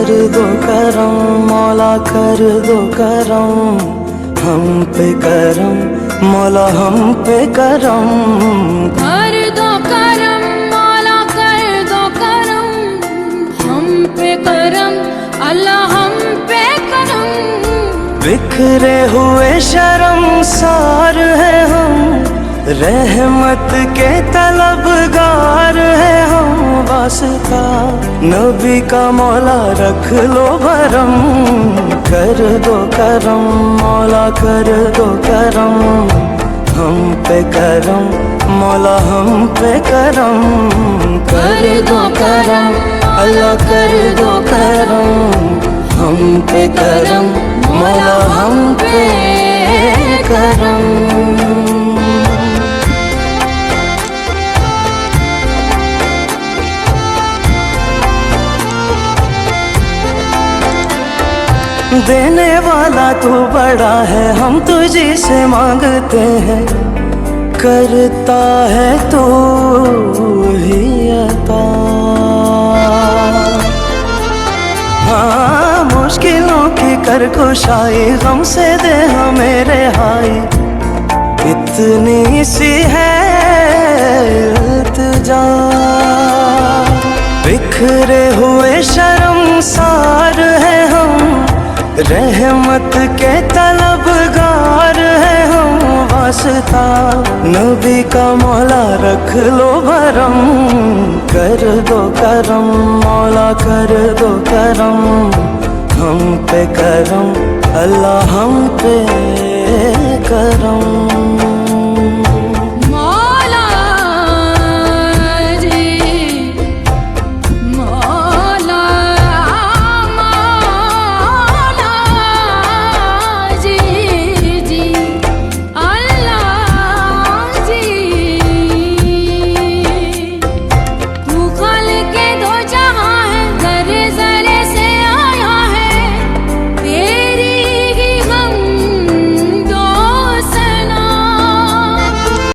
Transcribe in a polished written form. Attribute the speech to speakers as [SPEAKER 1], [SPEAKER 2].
[SPEAKER 1] कर दो करम मौला कर दो करम, हम पे करम मौला हम पे करम।
[SPEAKER 2] कर दो करम मौला कर दो करम, हम पे करम अल्लाह हम पे करम।
[SPEAKER 1] बिखरे हुए शर्मसार है हम, रहमत के तलबगार है हम। वास्ता नबी का मौला रख लो भरम, कर दो करम मौला कर दो करम, हम पे करम मौला हम पे करम। कर दो करम अल्लाह कर दो करम, हम पे करम मौला हम पे करम। देने वाला तू बड़ा है, हम तुझी से मांगते हैं, करता है तू ही अता। हाँ मुश्किलों की कर कुशाई, गम से दे हमें रिहाई, इतनी सी है इल्तिजा। बिखरे हुए शर्मसार है हम, रहमत के तलबगार है हम। वास्ता नबी का मौला रख लो भरम, कर दो करम मौला कर दो करम, हम पे करम अल्लाह हम पे करम।